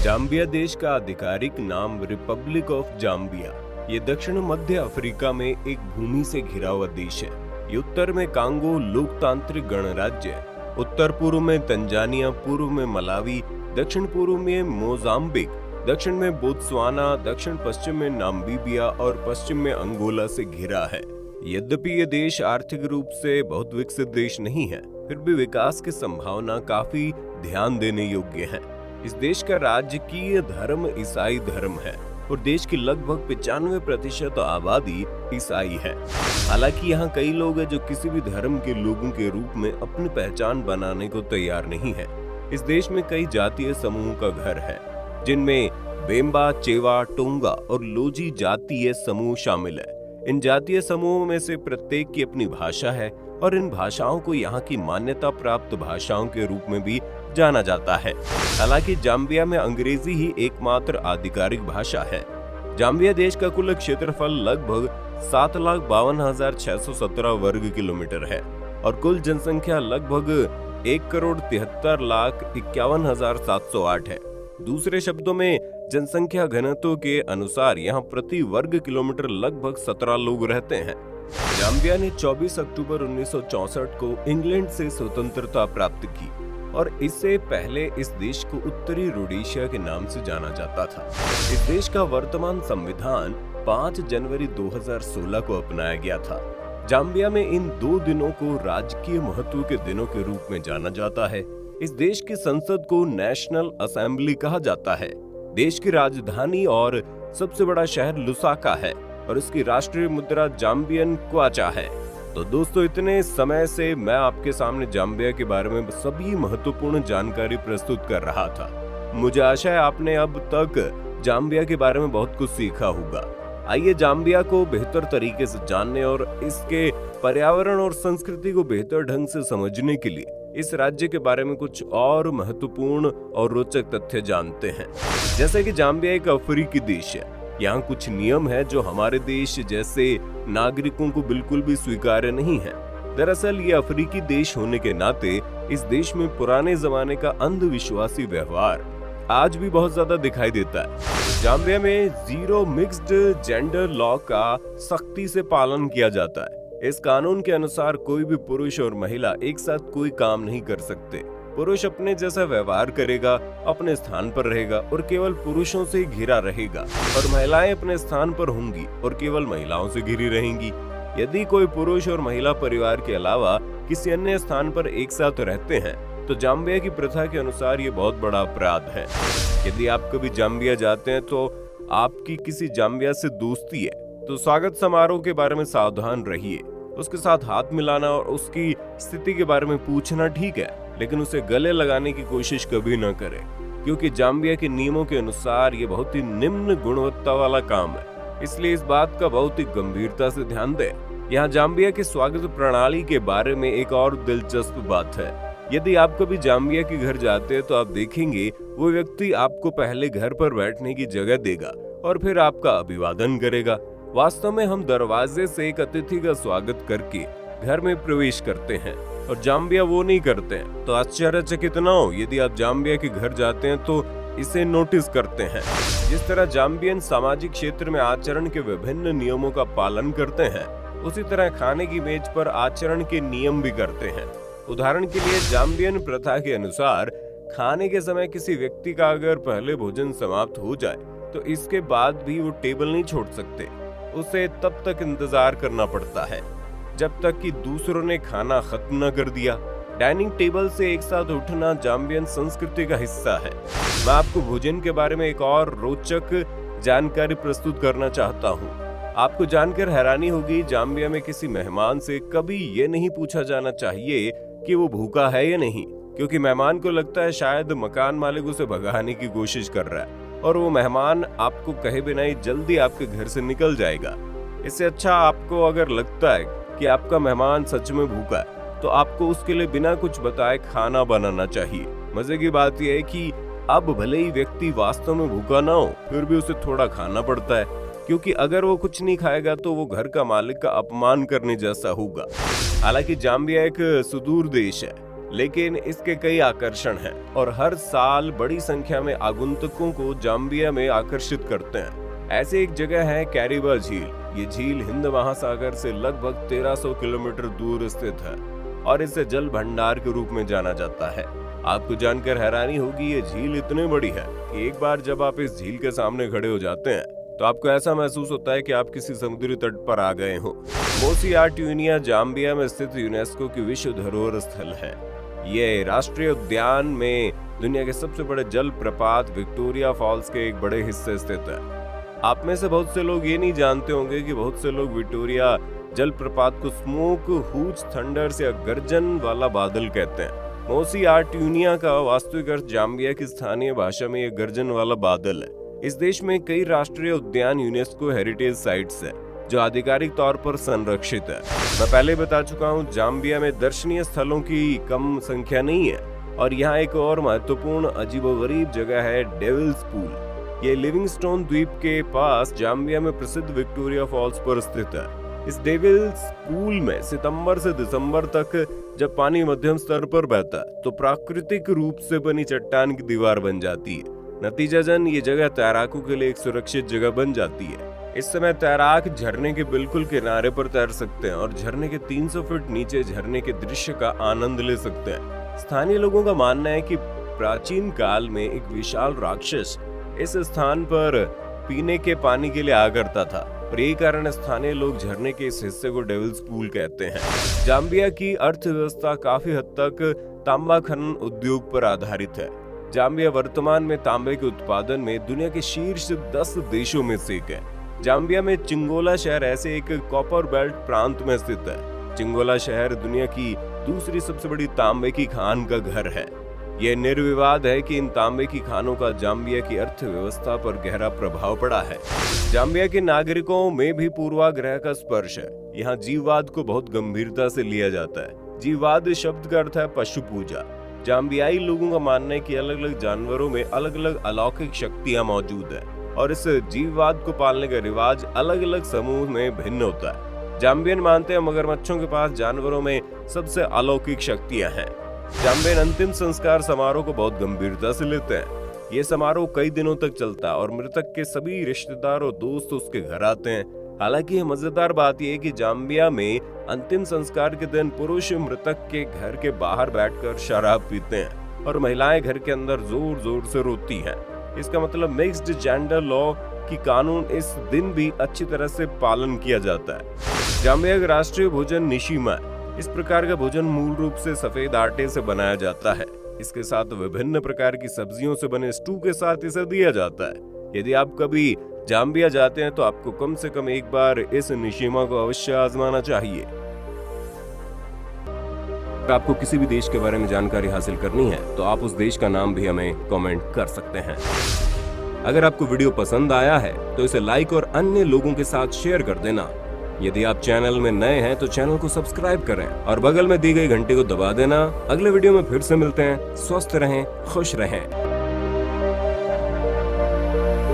Zambia देश का आधिकारिक नाम रिपब्लिक ऑफ जाम्बिया। ये दक्षिण मध्य अफ्रीका में एक भूमि से घिरा हुआ देश है। ये उत्तर में कांगो लोकतांत्रिक गणराज्य है, उत्तर पूर्व में तंजानिया, पूर्व में मलावी, दक्षिण पूर्व में मोजाम्बिक, दक्षिण में बोत्सवाना, दक्षिण पश्चिम में नामीबिया और पश्चिम में अंगोला से घिरा है। यद्यपि ये देश आर्थिक रूप से बहुत विकसित देश नहीं है, फिर भी विकास की संभावना काफी ध्यान देने योग्य है। इस देश का राजकीय धर्म ईसाई धर्म है और देश की लगभग 95% आबादी ईसाई है। हालांकि यहाँ कई लोग हैं जो किसी भी धर्म के लोगों के रूप में अपनी पहचान बनाने को तैयार नहीं है। इस देश में कई जातीय समूहों का घर है, जिनमें बेम्बा, चेवा, टोंगा और लोजी जातीय समूह शामिल है। इन जातीय समूहों में से प्रत्येक की अपनी भाषा है और इन भाषाओं को यहाँ की मान्यता प्राप्त भाषाओं के रूप में भी जाना जाता है। हालांकि जाम्बिया में अंग्रेजी ही एकमात्र आधिकारिक भाषा है। जाम्बिया देश का कुल क्षेत्रफल लगभग 7,52,617 वर्ग किलोमीटर है और कुल जनसंख्या लगभग 1,73,51,708 है। दूसरे शब्दों में जनसंख्या घनत्व के अनुसार यहाँ प्रति वर्ग किलोमीटर लगभग 17 लोग रहते हैं। जाम्बिया ने 24 अक्टूबर 1964 को इंग्लैंड से स्वतंत्रता प्राप्त की और इससे पहले इस देश को उत्तरी रोडेशिया के नाम से जाना जाता था। इस देश का वर्तमान संविधान 5 जनवरी 2016 को अपनाया गया था। जाम्बिया में इन 2 दिनों को राजकीय महत्व के दिनों के रूप में जाना जाता है। इस देश की संसद को नेशनल असेंबली कहा जाता है। देश की राजधानी और सबसे बड़ा शहर लुसाका है और इसकी राष्ट्रीय मुद्रा जाम्बियन क्वाचा है। तो दोस्तों, इतने समय से मैं आपके सामने जाम्बिया के बारे में सभी महत्वपूर्ण जानकारी प्रस्तुत कर रहा था। मुझे आशा है आपने अब तक जाम्बिया के बारे में बहुत कुछ सीखा होगा। आइए जाम्बिया को बेहतर तरीके से जानने और इसके पर्यावरण और संस्कृति को बेहतर ढंग से समझने के लिए इस राज्य के बारे में कुछ और महत्वपूर्ण और रोचक तथ्य जानते हैं। जैसे कि जाम्बिया एक अफ्रीकी देश है। यहाँ कुछ नियम है जो हमारे देश जैसे नागरिकों को बिल्कुल भी स्वीकार्य नहीं है। दरअसल ये अफ्रीकी देश होने के नाते इस देश में पुराने जमाने का अंधविश्वासी व्यवहार आज भी बहुत ज्यादा दिखाई देता है। जाम्बिया में जीरो मिक्स्ड जेंडर लॉ का सख्ती से पालन किया जाता है। इस कानून के अनुसार कोई भी पुरुष और महिला एक साथ कोई काम नहीं कर सकते। पुरुष अपने जैसा व्यवहार करेगा, अपने स्थान पर रहेगा और केवल पुरुषों से घिरा रहेगा और महिलाएं अपने स्थान पर होंगी और केवल महिलाओं से घिरी रहेंगी। यदि कोई पुरुष और महिला परिवार के अलावा किसी अन्य स्थान पर एक साथ रहते हैं तो जाम्बिया की प्रथा के अनुसार ये बहुत बड़ा अपराध है। यदि आप कभी जाम्बिया जाते हैं तो आपकी किसी जाम्बिया से दोस्ती है तो स्वागत समारोह के बारे में सावधान रहिए। उसके साथ हाथ मिलाना और उसकी स्थिति के बारे में पूछना ठीक है, लेकिन उसे गले लगाने की कोशिश कभी न करें, क्योंकि जाम्बिया के नियमों के अनुसार ये बहुत ही निम्न गुणवत्ता वाला काम है। इसलिए इस बात का बहुत ही गंभीरता से ध्यान दें। यहाँ जाम्बिया की स्वागत प्रणाली के बारे में एक और दिलचस्प बात है। यदि आप कभी जाम्बिया के घर जाते हैं तो आप देखेंगे वो व्यक्ति आपको पहले घर पर बैठने की जगह देगा और फिर आपका अभिवादन करेगा। वास्तव में हम दरवाजे से एक अतिथि का स्वागत करके घर में प्रवेश करते हैं और जाम्बिया वो नहीं करते हैं। तो आश्चर्यचकित न हो यदि आप जाम्बिया के घर जाते हैं तो इसे नोटिस करते हैं। जिस तरह जाम्बियन सामाजिक क्षेत्र में आचरण के विभिन्न नियमों का पालन करते हैं, उसी तरह खाने की मेज पर आचरण के नियम भी करते हैं। उदाहरण के लिए जाम्बियन प्रथा के अनुसार खाने के समय किसी व्यक्ति का अगर पहले भोजन समाप्त हो जाए तो इसके बाद भी वो टेबल नहीं छोड़ सकते। उसे तब तक इंतजार करना पड़ता है जब तक कि दूसरों ने खाना खत्म न कर दिया। डाइनिंग टेबल से एक साथ उठना जाम्बियन संस्कृति का हिस्सा है। मैं आपको भोजन के बारे में एक और रोचक जानकारी प्रस्तुत करना चाहता हूँ। आपको जानकर हैरानी होगी, जाम्बिया में किसी मेहमान से कभी ये नहीं पूछा जाना चाहिए कि वो भूखा है या नहीं, क्योंकि मेहमान को लगता है शायद मकान मालिक उसे भगाने की कोशिश कर रहा है और वो मेहमान आपको कहे बिना ही जल्दी आपके घर से निकल जाएगा। इससे अच्छा आपको अगर लगता है कि आपका मेहमान सच में भूखा है तो आपको उसके लिए बिना कुछ बताए खाना बनाना चाहिए। मजे की बात यह है कि अब भले ही व्यक्ति वास्तव में भूखा ना हो, फिर भी उसे थोड़ा खाना पड़ता है, क्योंकि अगर वो कुछ नहीं खाएगा तो वो घर का मालिक का अपमान करने जैसा होगा। हालांकि जाम्बिया एक सुदूर देश है, लेकिन इसके कई आकर्षण हैं और हर साल बड़ी संख्या में आगंतुकों को जाम्बिया में आकर्षित करते हैं। ऐसे एक जगह है कैरिबा झील। ये झील हिंद महासागर से लगभग 1300 किलोमीटर दूर स्थित है और इसे जल भंडार के रूप में जाना जाता है। आपको जानकर हैरानी होगी, ये झील इतनी बड़ी है कि एक बार जब आप इस झील के सामने खड़े हो जाते हैं तो आपको ऐसा महसूस होता है कि आप किसी समुद्री तट पर आ गए हो। मोसिआट्यूनिया जाम्बिया में स्थित यूनेस्को की विश्व धरोहर स्थल है। ये राष्ट्रीय उद्यान में दुनिया के सबसे बड़े जल प्रपात विक्टोरिया फॉल्स के एक बड़े हिस्से स्थित है। आप में से बहुत से लोग ये नहीं जानते होंगे कि बहुत से लोग विक्टोरिया जलप्रपात को स्मोक हूज थंडर्स या गर्जन वाला बादल कहते हैं। मोसिआट्यूनिया का वास्तविक अर्थ जाम्बिया की स्थानीय भाषा में ये गर्जन वाला बादल है। इस देश में कई राष्ट्रीय उद्यान यूनेस्को हेरिटेज साइट्स है जो आधिकारिक तौर पर संरक्षित है। मैं पहले बता चुका हूँ, जाम्बिया में दर्शनीय स्थलों की कम संख्या नहीं है और यहाँ एक और महत्वपूर्ण अजीबोगरीब जगह है डेविल्स पूल। ये लिविंगस्टोन द्वीप के पास जाम्बिया में प्रसिद्ध विक्टोरिया फॉल्स पर स्थित है। इस डेविल्स पूल में सितंबर से दिसंबर तक जब पानी मध्यम स्तर पर बहता है तो प्राकृतिक रूप से बनी चट्टान की दीवार बन जाती है। नतीजतन ये जगह तैराकों के लिए एक सुरक्षित जगह बन जाती है। इस समय तैराक झरने के बिल्कुल किनारे पर तैर सकते हैं और झरने के 300 फीट नीचे झरने के दृश्य का आनंद ले सकते हैं। स्थानीय लोगों का मानना है कि प्राचीन काल में एक विशाल राक्षस इस स्थान पर पीने के पानी के लिए आया करता था और यही कारण स्थानीय लोग झरने के इस हिस्से को डेविल्स पूल कहते हैं। जाम्बिया की अर्थव्यवस्था काफी हद तक तांबा खनन उद्योग पर आधारित है। जाम्बिया वर्तमान में तांबे के उत्पादन में दुनिया के शीर्ष 10 देशों में से एक है। जाम्बिया में चिंगोला शहर ऐसे एक कॉपर बेल्ट प्रांत में स्थित है। चिंगोला शहर दुनिया की दूसरी सबसे बड़ी तांबे की खान का घर है। यह निर्विवाद है कि इन तांबे की खानों का जाम्बिया की अर्थव्यवस्था पर गहरा प्रभाव पड़ा है। जाम्बिया के नागरिकों में भी पूर्वाग्रह का स्पर्श है। यहाँ जीववाद को बहुत गंभीरता से लिया जाता है। जीववाद शब्द का अर्थ है पशु पूजा। जाम्बियाई लोगों का मानना है कि अलग अलग जानवरों में अलग अलग अलौकिक शक्तियां मौजूद है और इस जीववाद को पालने का रिवाज अलग अलग समूह में भिन्न होता है। जाम्बियन मानते हैं मगरमच्छों के पास जानवरों में सबसे अलौकिक शक्तियां हैं। जाम्बियन अंतिम संस्कार समारोह को बहुत गंभीरता से लेते हैं। ये समारोह कई दिनों तक चलता है और मृतक के सभी रिश्तेदार और दोस्त उसके घर आते हैं। हालांकि मजेदार बात यह है कि जाम्बिया में अंतिम संस्कार के दिन पुरुष मृतक के घर के बाहर बैठकर शराब पीते हैं और महिलाएं घर के अंदर जोर जोर से रोती हैं। इसका मतलब मिक्स्ड जेंडर लॉ की कानून इस दिन भी अच्छी तरह से पालन किया जाता है। जाम्बिया का राष्ट्रीय भोजन निशिमा है। इस प्रकार का भोजन मूल रूप से सफेद आटे से बनाया जाता है। इसके साथ विभिन्न प्रकार की सब्जियों से बने स्टू के साथ इसे दिया जाता है। यदि आप कभी जाम्बिया जाते हैं तो आपको कम से कम एक बार इस निशिमा को अवश्य आजमाना चाहिए। अगर आपको किसी भी देश के बारे में जानकारी हासिल करनी है तो आप उस देश का नाम भी हमें कमेंट कर सकते हैं। अगर आपको वीडियो पसंद आया है तो इसे लाइक और अन्य लोगों के साथ शेयर कर देना। यदि आप चैनल में नए हैं तो चैनल को सब्सक्राइब करें और बगल में दी गई घंटी को दबा देना। अगले वीडियो में फिर से मिलते हैं। स्वस्थ रहें, खुश रहें।